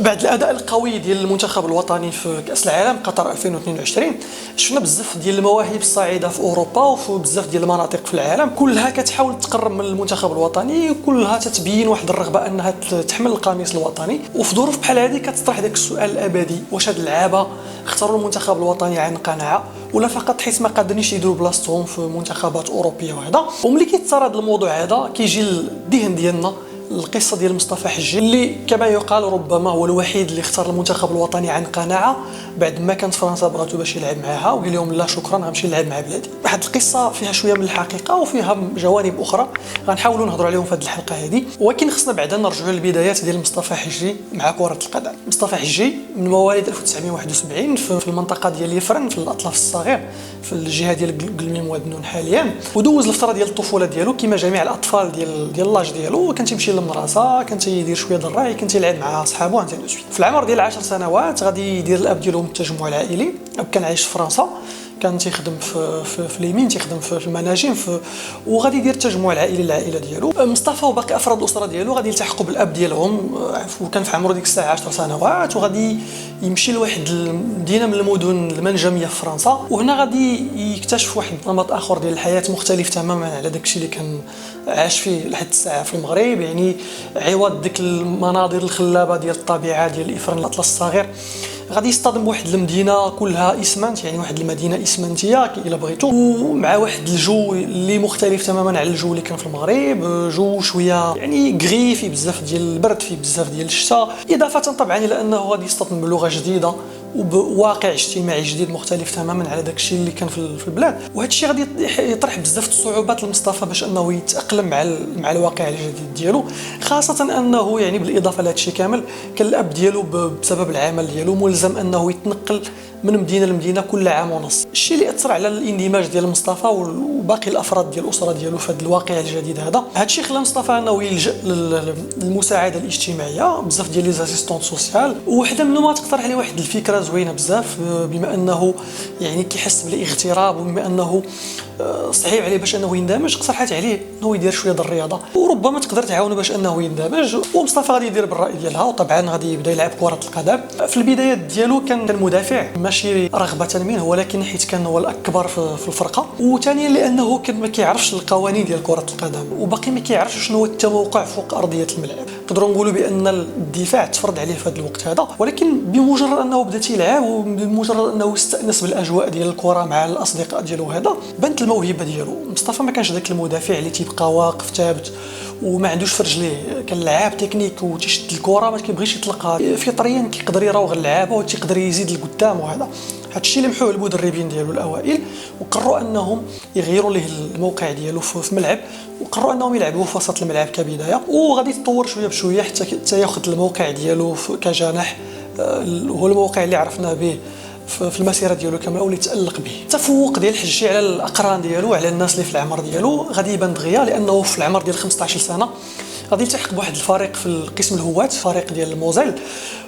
بعد الاداء القوي ديال المنتخب الوطني في كاس العالم قطر 2022 شفنا بزاف ديال المواهب الصاعده في اوروبا وفي بزاف ديال المناطق في العالم كلها كتحاول تقرب من المنتخب الوطني وكلها تتبين واحد الرغبه انها تحمل القميص الوطني. وفي ظروف بحال هذه كتطرح داك السؤال الابدي: واش هاد اللعابه اختاروا المنتخب الوطني عن قناعه ولا فقط حيت ما قادرينش يديروا بلاصتهم في منتخبات اوروبيه وهذا؟ وملي كيتصار هذا الموضوع هذا كيجي للذهن ديالنا القصه ديال مصطفى حجي اللي كما يقال ربما هو الوحيد اللي اختار المنتخب الوطني عن قناعه بعد ما كانت فرنسا بغاتو باش يلعب معاها وقال لهم لا شكرا غنمشي نلعب مع بلادي. واحد القصه فيها شويه من الحقيقه وفيها جوانب اخرى غنحاولوا نهضروا عليهم في هذه الحلقه هذه. ولكن خصنا بعدا نرجعوا للبدايات ديال مصطفى حجي مع كره القدم. مصطفى حجي من مواليد 1971 في المنطقه ديال يفرن في الاطلس الصغير في الجهه ديال قلميم وادنون حاليا، ودوز الفتره ديال الطفوله ديالو كما جميع الاطفال ديال لاج ديالو. كان تيمشي للمدرسه، كان تيدير شويه د الراي، كان تيلعب مع صحابو انت دو سويت. في العمر ديال 10 سنوات غادي يدير الاب ديالو التجمع العائلي. الاب كان عايش في فرنسا، كان تيخدم في اليمين، تيخدم في المناجم وغادي يدير التجمع العائلي للعائله ديالو. مصطفى وباقي افراد الاسره ديالو غادي يلتحقوا بالاب ديالهم وكان في عمره ديك الساعه 10 سنوات وغادي يمشي لواحد المدينه من المدن المنجميه في فرنسا. وهنا غادي يكتشف واحد نمط اخر ديال الحياه مختلف تماما على داكشي اللي كان عاش فيه لحد الساعه في المغرب. يعني عوض ديك المناظر الخلابه ديال الطبيعه ديال الافران الاطلس الصغير غادي يصطدم بواحد المدينه كلها اسمنت، يعني واحد المدينه اسمنتيه الا بغيتو، ومع واحد الجو اللي مختلف تماما على الجو اللي كان في المغرب. جو شويه يعني غري، فيه بزاف ديال البرد، فيه بزاف ديال الشتاء، اضافه طبعا الى انه غادي يصطدم بلغه جديده وبواقع اجتماعي جديد مختلف تماما على داك الشيء اللي كان في البلاد. وهذا الشيء غادي يطرح بزاف الصعوبات لمصطفى باش انه يتاقلم مع الواقع الجديد ديالو، خاصه انه يعني بالاضافه لهذا الشيء كامل كان الاب ديالو بسبب العمل ديالو ملزم انه يتنقل من مدينه لمدينه كل عام ونص. الشيء اللي اثر على الاندماج ديال مصطفى وباقي الافراد ديال الاسره ديالو في هذا الواقع الجديد هذا الشيء خلى مصطفى انه يلجا للمساعده الاجتماعيه، بزاف ديال لي زاسيستون سوسيال. وحده منهم تقترح عليه واحد الفكره زوينه بزاف، بما انه يعني كيحس بالاغتراب وبما انه صعيب عليه باش انه يندمج، اقترحت عليه انه يدير شويه د الرياضه وربما تقدر تعاونه باش انه يندمج. ومصطفى غادي يدير بالراي ديالها وطبعا غادي يبدا يلعب كره القدم. في البدايات ديالو كان مدافع ماشي رغبه منه ولكن حيت كان هو الاكبر في الفرقه، وثانيا لانه كان ما كيعرفش القوانين ديال كره القدم وباقي ما كيعرفش شنو هو التموقع فوق ارضيه الملعب. نقدروا نقولوا بان الدفاع تفرض عليه في هذا الوقت هذا، ولكن بمجرد انه بدا تيلعب وبمجرد انه استانس بالاجواء ديال الكره مع الاصدقاء ديالو هذا بانت الموهبه ديالو. مصطفى ما كانش داك المدافع اللي تيبقى واقف ثابت وما عندوش في رجليه، كان لعاب تكنيك وتيشد الكره ما كيبغيش يطلقها فطريا، كيقدر يراوغ اللعابه وتيقدر يزيد لقدام. وهذا الشيء اللي محوه المدربين ديالو الاوائل وقرروا انهم يغيروا ليه الموقع ديالو في الملعب، وقرروا انهم يلعبوا في وسط الملعب كبدايه، وغادي يتطور شويه بشويه حتى ياخذ الموقع ديالو كجناح، هو الموقع اللي عرفنا به في المسيره ديالو كامله واللي تالق به. التفوق ديال الحجي على الاقران ديالو على الناس اللي في العمر ديالو غادي يبان دغيا، لانه في العمر ديال 15 سنه غادي يلتحق بواحد الفريق في القسم الهواة، فريق ديال الموزيل،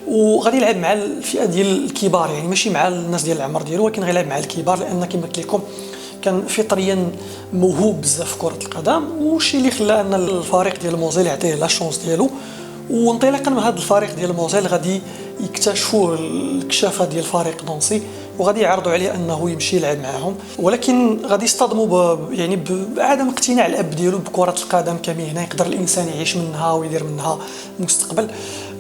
وغادي يلعب مع الفئه ديال الكبار، يعني ماشي مع الناس ديال العمر ديالو ولكن غيلعب مع الكبار، لان كما قلت لكم كان فطريا موهوب بزاف في كره القدم. والشيء اللي خلى ان الفريق ديال الموزيل يعطيه لا شونس ديالو. وانطلاقا من هذا الفريق ديال الموزيل غادي يكتشفوا الكشافه ديال فريق نونسي وغادي يعرضوا عليه انه يمشي يلعب معهم، ولكن غادي يصطدموا يعني بعدم اقتناع الاب ديالو بكره القدم كمهنه يقدر الانسان يعيش منها ويدير منها مستقبل،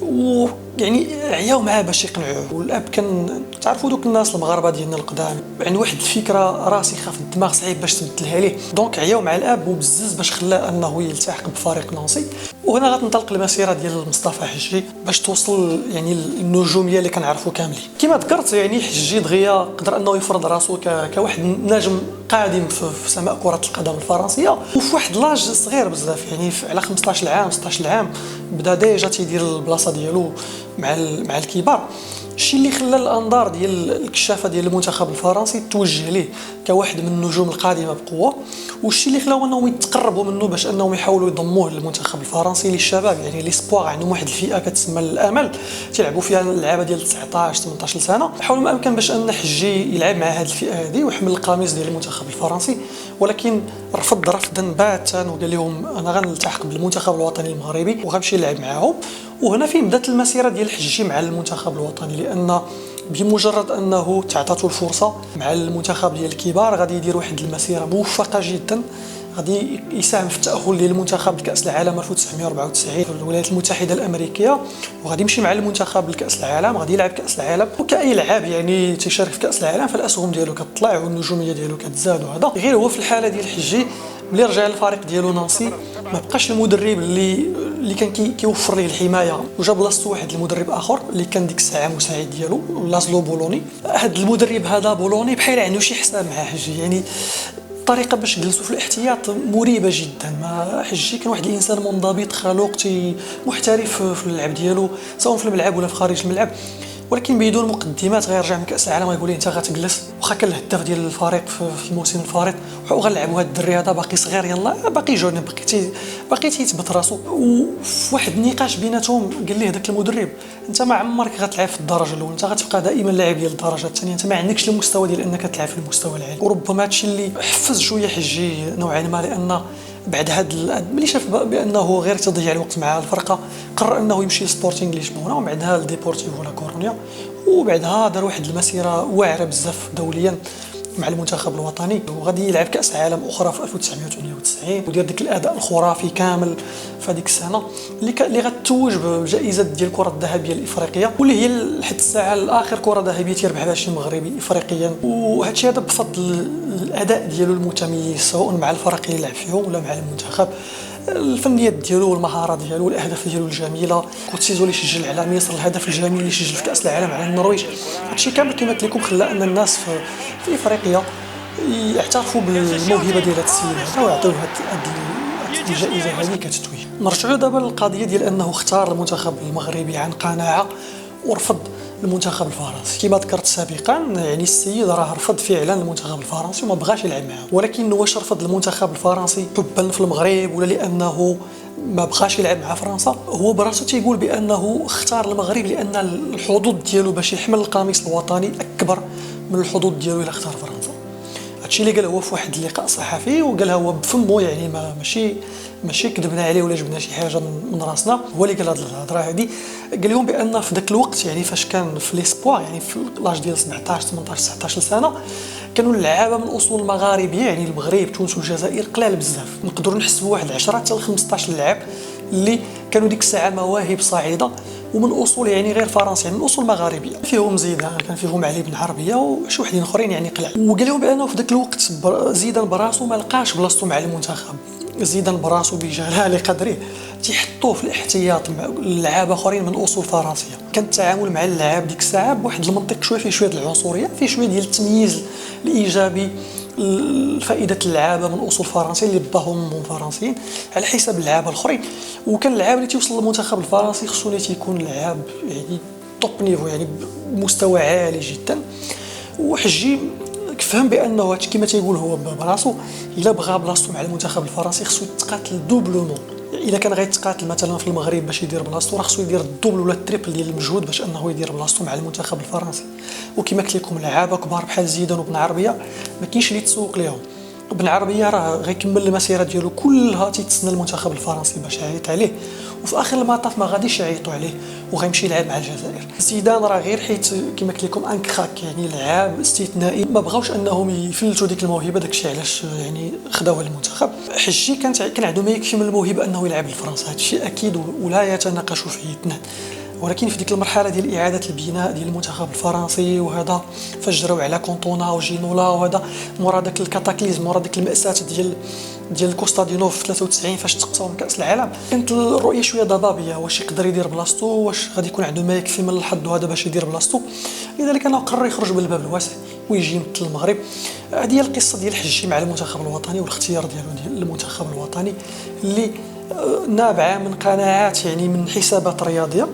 ويعني عياو معاه باش يقنعوه. والاب كان تعرفوا دوك الناس المغاربه ديالنا القدام عنده واحد الفكره راسخه في الدماغ صعيب باش تبدلها ليه، دونك عياو مع الاب وبزز باش خلاه انه يلتحق بفريق نانسي. وهنا غتنطلق المسيره ديال مصطفى حجي باش توصل يعني النجوميه اللي كنعرفوا كاملين. كما ذكرت يعني حجي دغيا قدر انه يفرض راسو كواحد نجم قادم في سماء كره القدم الفرنسيه، وفي واحد لاج صغير بزاف، يعني على 15 عام 16 عام بدا ديجا تيدير البلاصه ديالو مع الكبار. الشيء اللي خلى الانظار ديال الكشافه ديال المنتخب الفرنسي توجه ليه كواحد من النجوم القادمه بقوه، والشيء اللي خلاهم انهم يتقربوا منه باش انهم يحاولوا يضموه للمنتخب الفرنسي للشباب، يعني لي سبوار. عندهم واحد الفئه كتسمى الامل تيلعبوا فيها اللعابه ديال 19 18 سنه، حاولوا ما امكن باش ان حجي يلعب مع هذه الفئه هذه ويحمل القميص ديال المنتخب الفرنسي، ولكن رفض رفضا باتا وقال لهم انا غنلتحق بالمنتخب الوطني المغربي وغنمشي نلعب معاهم. وهنا فين بدات المسيره ديال الحجي مع المنتخب الوطني، لان بمجرد انه تعطاتو الفرصه مع المنتخب ديال الكبار غادي يدير واحد المسيره موفقه جدا، غادي يساهم في التاهل ديال المنتخب لكاس العالم 1994 في الولايات المتحده الامريكيه، وغادي يمشي مع المنتخب لكاس العالم، غادي يلعب كاس العالم. وكاي لاعب يعني تيشارك في كاس العالم فالاسهم ديالو كتطلع والنجوميه ديالو كتزاد، وهذا غير هو في الحاله ديال الحجي ملي رجع للفريق ديالو نانسي ما بقاش المدرب اللي كان كيوفر ليه الحمايه، وجا بلاصتو واحد المدرب اخر اللي كان ديك الساعه مساعد ديالو لازلو بولوني. هذا المدرب هذا بولوني بحال عنده شي حساب مع حجي، يعني الطريقه باش جلسوا في الاحتياط مريبه جدا. ما حجي كان واحد الانسان منضبط خلوق محترف في اللعب ديالو سواء في الملعب ولا في خارج الملعب، ولكن بدون مقدمات غيرجع من كاس العالم غيقول لي انت غتجلس، واخا كان الهداف ديال الفريق في الموسم الفارط وغنلعبوا هذا الدري هذا باقي صغير يلاه باقي جون باقي تيثبت راسو. وفي واحد النقاش بيناتهم قال ليه داك المدرب انت ما عمرك غتلعب في الدرجه الاولى، انت غتبقى دائما لاعب ديال الدرجه الثانيه، انت ما عندكش المستوى ديال انك تلعب في المستوى العالي. وربما هادشي اللي حفز شويه حجي نوعا ما، لان بعد هذا ملي شاف بانه غير تضيع الوقت مع الفرقه قرر انه يمشي لسبورتينغ لشبونه ومن بعدها لديبورتيفو لا كورونيا، وبعدها دار واحد المسيره واعره بزاف دوليا مع المنتخب الوطني، وغادي يلعب كاس عالم اخرى في 1998 ودير ديك الاداء الخرافي كامل في هذيك السنه اللي غتتوج بجائزه ديال الكره الذهبيه الافريقيه، واللي هي لحد الساعه الاخر كره ذهبيه تيربح بها شي مغربي افريقيا. وهذا الشيء هذا بفضل الاداء ديالو المتميز سواء مع الفرق اللي لعب فيهم ولا مع المنتخب، الفنيات ديالو والمهاره ديالو والاهداف ديالو الجميله. كوتسيزو اللي سجل على مصر، الهدف الجميل اللي سجل في كاس العالم على النرويج، هادشي كامل كما قلت لكم خلى ان الناس في افريقيا يعترفوا بالموهبه ديال هذا السيد هذا ويعطيوه هذه الجائزه هذه كتتويج. نرجعوا دابا للقضيه ديال انه اختار المنتخب المغربي عن قناعه ورفض المنتخب الفرنسي. كما ذكرت سابقا يعني السيد راه رفض فعلا المنتخب الفرنسي وما بغاش يلعب معاه، ولكن واش رفض المنتخب الفرنسي حبا في المغرب ولا لانه ما بغاش يلعب مع فرنسا؟ هو براسو تيقول بانه اختار المغرب لان الحظوظ ديالو باش يحمل القميص الوطني اكبر من الحظوظ ديالو الا اختار فرنسا. هادشي اللي قال هو في واحد اللقاء صحفي، وقالها هو بفمو يعني ماشي كذبنا عليه ولا جبنا شي حاجه من راسنا، هو اللي قال هاد الهضره هادي. قال لهم بان في ذاك الوقت يعني فاش كان في ليسبوار يعني في لاج ديال 17 18 19 سنه كانوا اللعابه من اصول مغاربيه يعني المغرب تونس والجزائر قلال بزاف، نقدروا نحسبوا واحد 10 حتى ل 15 لاعب اللي كانوا ديك الساعه مواهب صاعده ومن اصول يعني غير فرنسي يعني من اصول مغاربيه، فيهم زيدان كان فيهم علي بن عربيه وشي وحدين اخرين يعني قلال. وقال لهم بانه في ذاك الوقت زيدان براسو ما لقاش بلاصتو مع المنتخب، زيدان براسو بجلال قدره تيحطوه في الاحتياط مع لعابه اخرين من اصول فرنسيه. كان التعامل مع اللاعب ديك الساعه بواحد المنطق شويه فيه شويه العنصريه، فيه شويه ديال التمييز الايجابي فائده اللعابه من اصول فرنسيه اللي باهم فرنسيين على حساب اللعابه الاخرين. وكان اللاعب اللي تيوصل للمنتخب الفرنسي خصو تيكون لاعب يعني توب نيفو يعني بمستوى عالي جدا. وحجي فهم بانه كما تيقول هو براسو الا بغى بلاصتو مع المنتخب الفرنسي خصو يتقاتل دوبلومون. الا كان غيتقاتل مثلا في المغرب باش يدير بلاصتو راه خصو يدير الدوبل ولا التريبل ديال المجهود باش انه يدير بلاصتو مع المنتخب الفرنسي. وكما قلت لكم لعابه كبار بحال زيدان وبن عربيه ما كاينش اللي تسوق ليهم. بن عربيه راه غيكمل المسيره ديالو كلها تيتسنى المنتخب الفرنسي باش يعيط عليه، وفي اخر المطاف ما غاديش يعيطوا عليه وغيمشي يلعب مع الجزائر. زيدان راه غير حيت كما قلت لكم ان كراك يعني لعاب استثنائي ما بغاوش انهم يفلتوا ديك الموهبه، داكشي علاش يعني خداوها المنتخب. حجي كان عنده ما يكفي من الموهبه انه يلعب لفرنسا، هادشي اكيد ولا يتناقش فيه اثنان. ولكن في ديك المرحله ديال اعاده البناء ديال المنتخب الفرنسي وهذا فاش جراو على كونطونا وجينولا وهذا مورا داك الكاتاكليزم مورا ديك الماساه ديال كوستادينوف في 93 فاش تقصاو من كاس العالم، كانت الرؤيه شويه ضبابيه واش يقدر يدير بلاصتو، واش غادي يكون عنده ما يكفي من الحظ هذا باش يدير بلاصتو. لذلك انا قرر يخرج بالباب الواسع ويجي يمثل المغرب. هذه هي القصه ديال حجي مع المنتخب الوطني والاختيار ديالو ديال المنتخب الوطني اللي نابعه من قناعات يعني من حسابات رياضيه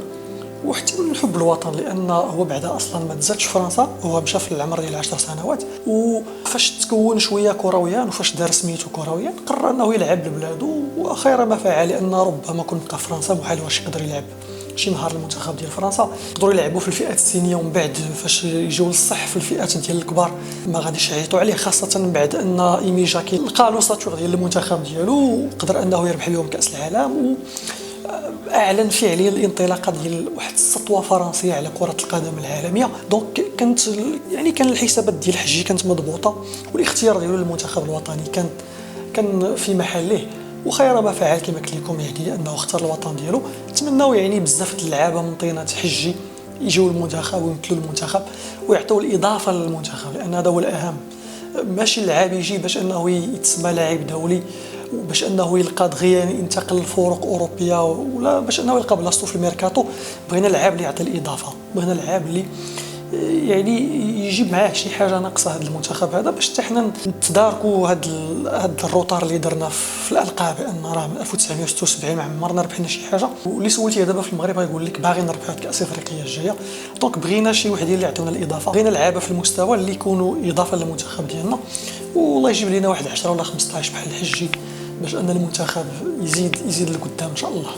وحتى من حب الوطن، لان هو بعدا اصلا ما تزادش فرنسا، هو مشى في العمر ديال 10 سنوات وفاش تكون شويه كرويا وفاش دار سميتو كرويا قرر انه يلعب لبلادو وخير ما فعل، لان ربما كون بقى فرنسا محال واش يقدر يلعب شي نهار المنتخب ديال فرنسا. يقدروا يلعبوا في الفئات السنيه ومن بعد فاش يجيو للصح في الفئات ديال الكبار ما غاديش يعيطوا عليه، خاصه من بعد ان ايمي جاكي لقى لو ساتور ديال المنتخب ديالو وقدر انه يربح بهم كاس العالم. واعلن فعليا الانطلاقه ديال واحد السطوه فرنسيه على كره القدم العالميه. دونك كانت يعني كان الحسابات ديال الحجي كانت مضبوطه، والاختيار ديالو للمنتخب الوطني كان في محله، وخير ما فعل كما قلت لكم يعني انه اختار الوطن ديالو. نتمناو يعني بزاف د اللعابه من طينه حجي يجيو المنتخب ويمثلوا المنتخب ويعطيو الاضافه للمنتخب، لان هذا هو الاهم. ماشي اللاعب يجي باش انه يتسمى لاعب دولي وباش انه يلقى دغيا ينتقل لفرق اوروبيه، ولا باش انه يلقى بلاصتو في الميركاتو. بغينا اللاعب اللي يعطي الاضافه، بغينا اللاعب اللي يعني يجيب معاه شي حاجه ناقصه هذا المنتخب هذا، باش حتى حنا نتداركوا هذا الروتار اللي درنا في الالقاب، لان راه من 1976 ما عمرنا ربحنا شي حاجه. واللي سولتيه دابا في المغرب غيقول لك باغي نربحوا كاس افريقيا الجايه. دونك بغينا شي وحدين اللي يعطيونا الاضافه، بغينا لعابه في المستوى اللي يكونوا اضافه للمنتخب ديالنا، والله يجيب لنا واحد 10 ولا 15 بحال الحجي باش ان المنتخب يزيد لقدام ان شاء الله.